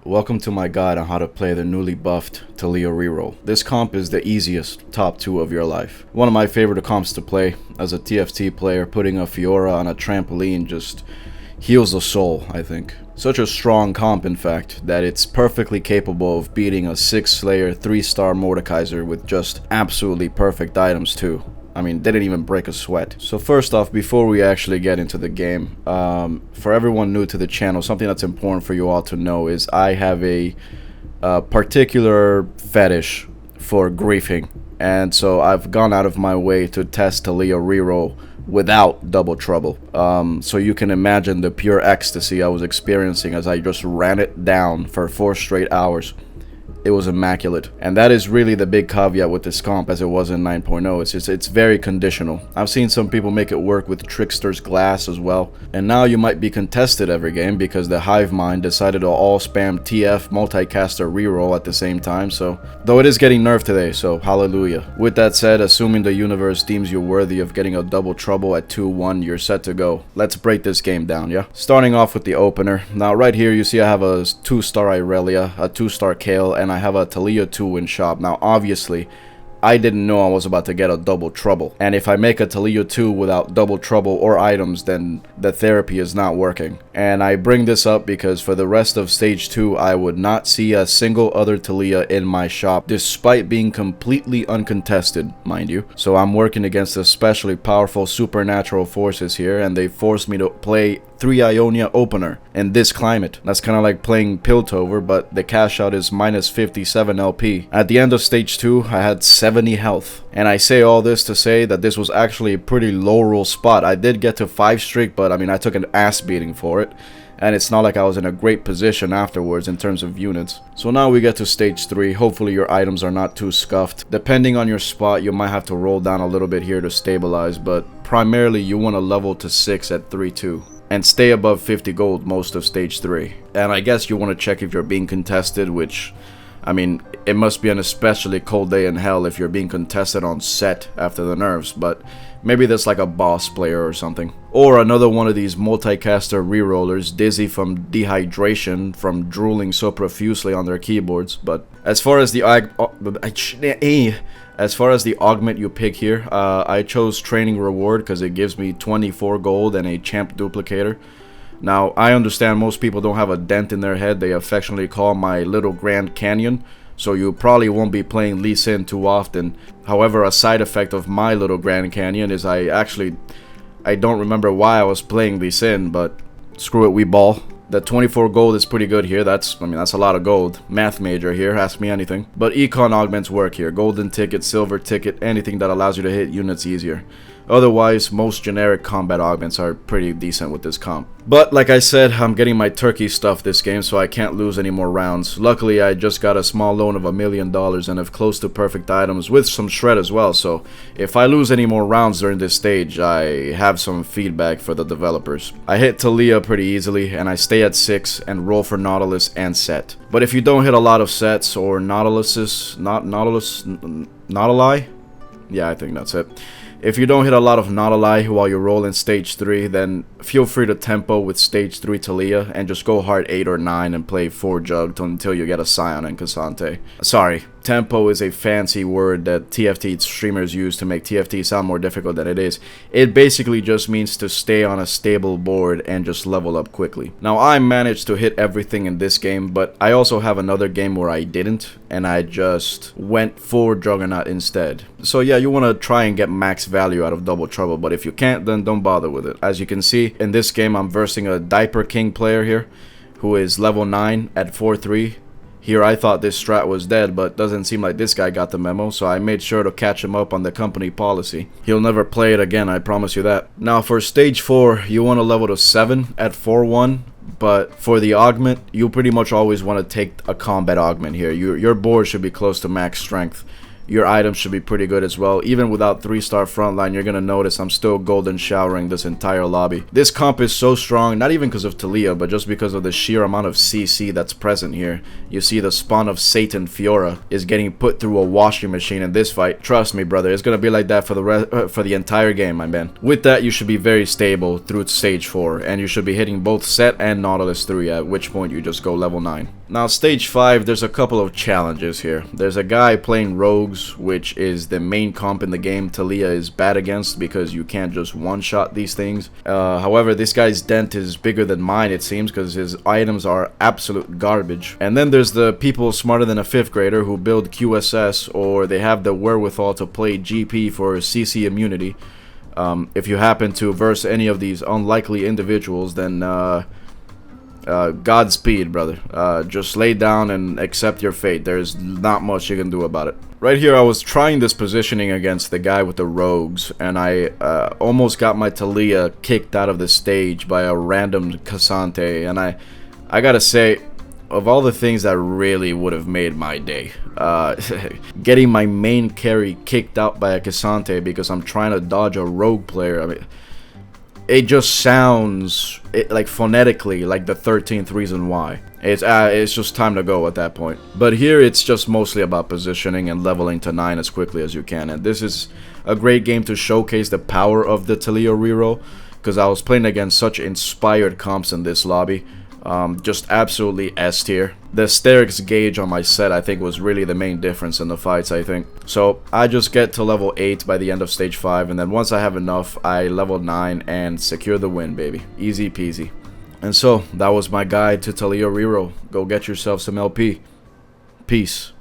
Welcome to my guide on how to play the newly buffed Taliyah Reroll. This comp is the easiest top 2 of your life. One of my favorite comps to play. As a TFT player, putting a Fiora on a trampoline just heals the soul, I think. Such a strong comp, in fact, that it's perfectly capable of beating a 6-slayer 3-star Mordekaiser with just absolutely perfect items too. I mean, didn't even break a sweat. So first off, before we actually get into the game, for everyone new to the channel, something that's important for you all to know is I have a particular fetish for griefing. And so I've gone out of my way to test Taliyah Reroll without double trouble. So you can imagine the pure ecstasy I was experiencing as I just ran it down for 4 straight hours. It was immaculate, and that is really the big caveat with this comp as it was in 9.0. It's very conditional. I've seen some people make it work with Trickster's Glass as well, and now you might be contested every game because the hive mind decided to all spam TF multicaster reroll at the same time. So though it is getting nerfed today, so hallelujah. With that said, assuming the universe deems you worthy of getting a double trouble at 2-1, you're set to go. Let's break this game down, yeah? Starting off with the opener. Now right here you see I have a 2-star Irelia, a 2-star Kale, and I have a Taliyah 2 in shop. Now obviously I didn't know I was about to get a double trouble, and if I make a Taliyah 2 without double trouble or items, then the therapy is not working. And I bring this up because for the rest of stage 2 I would not see a single other Taliyah in my shop, despite being completely uncontested, mind you. So I'm working against especially powerful supernatural forces here, and they forced me to play 3 Ionia opener in this climate. That's kind of like playing Piltover, but the cash out is minus 57 LP. At the end of stage 2, I had 70 health. And I say all this to say that this was actually a pretty low roll spot. I did get to 5 streak, but I mean, I took an ass beating for it. And it's not like I was in a great position afterwards in terms of units. So now we get to stage 3. Hopefully your items are not too scuffed. Depending on your spot, you might have to roll down a little bit here to stabilize, but primarily you want to level to 6 at 3-2. And stay above 50 gold most of stage 3. And I guess you want to check if you're being contested, which, I mean, it must be an especially cold day in hell if you're being contested on set after the nerfs, but maybe that's like a boss player or something. Or another one of these multicaster rerollers, dizzy from dehydration from drooling so profusely on their keyboards. But as far as the augment you pick here, I chose Training Reward because it gives me 24 gold and a champ duplicator. Now, I understand most people don't have a dent in their head. They affectionately call my little Grand Canyon, so you probably won't be playing Lee Sin too often. However, a side effect of my little Grand Canyon is I don't remember why I was playing Lee Sin, but screw it, we ball. The 24 gold is pretty good here. That's a lot of gold. Math major here, ask me anything. But econ augments work here. Golden ticket, silver ticket, anything that allows you to hit units easier. Otherwise, most generic combat augments are pretty decent with this comp. But like I said, I'm getting my turkey stuff this game, so I can't lose any more rounds. Luckily, I just got a small loan of $1 million and have close to perfect items with some shred as well, so if I lose any more rounds during this stage, I have some feedback for the developers. I hit Taliyah pretty easily, and I stay at 6 and roll for Nautilus and set. But if you don't hit a lot of sets or Nautiluses, Nautili? Yeah, I think that's it. If you don't hit a lot of Nautili while you roll in stage 3, then feel free to tempo with stage 3 Taliyah and just go hard 8 or 9 and play 4 Jugged until you get a Scion and Cassante. Sorry, tempo is a fancy word that TFT streamers use to make TFT sound more difficult than it is. It basically just means to stay on a stable board and just level up quickly. Now, I managed to hit everything in this game, but I also have another game where I didn't, and I just went for Juggernaut instead. So yeah, you want to try and get max value out of double trouble, but if you can't, then don't bother with it. As you can see, in this game I'm versing a Diaper King player here, who is level 9 at 4-3. Here I thought this strat was dead, but doesn't seem like this guy got the memo, so I made sure to catch him up on the company policy. He'll never play it again, I promise you that. Now for stage 4, you want to level to 7 at 4-1. But for the augment, you pretty much always want to take a combat augment here. Your board should be close to max strength. Your items should be pretty good as well. Even without 3-star frontline, you're going to notice I'm still golden showering this entire lobby. This comp is so strong, not even because of Taliyah, but just because of the sheer amount of CC that's present here. You see the spawn of Satan Fiora is getting put through a washing machine in this fight. Trust me, brother, it's going to be like that for the entire game, my man. With that, you should be very stable through stage 4, and you should be hitting both Set and Nautilus 3, at which point you just go level 9. Now, stage 5, there's a couple of challenges here. There's a guy playing rogues, which is the main comp in the game Taliyah is bad against because you can't just one-shot these things. However, this guy's dent is bigger than mine, it seems, because his items are absolute garbage. And then there's the people smarter than a 5th grader who build QSS, or they have the wherewithal to play GP for CC immunity. If you happen to verse any of these unlikely individuals, then Godspeed, brother. Just lay down and accept your fate. There's not much you can do about it. Right here, I was trying this positioning against the guy with the rogues, and I almost got my Taliyah kicked out of the stage by a random Cassante, and I gotta say, of all the things that really would have made my day, getting my main carry kicked out by a Cassante because I'm trying to dodge a rogue player, I mean, it just sounds like phonetically like the 13th reason why. It's just time to go at that point. But here it's just mostly about positioning and leveling to 9 as quickly as you can. And this is a great game to showcase the power of the Taliyah reroll, because I was playing against such inspired comps in this lobby. Just absolutely S tier. The Asterix gauge on my set, I think, was really the main difference in the fights, I think. So I just get to level 8 by the end of stage 5, and then once I have enough, I level 9 and secure the win, baby. Easy peasy. And so, that was my guide to Taliyah reroll. Go get yourself some LP. Peace.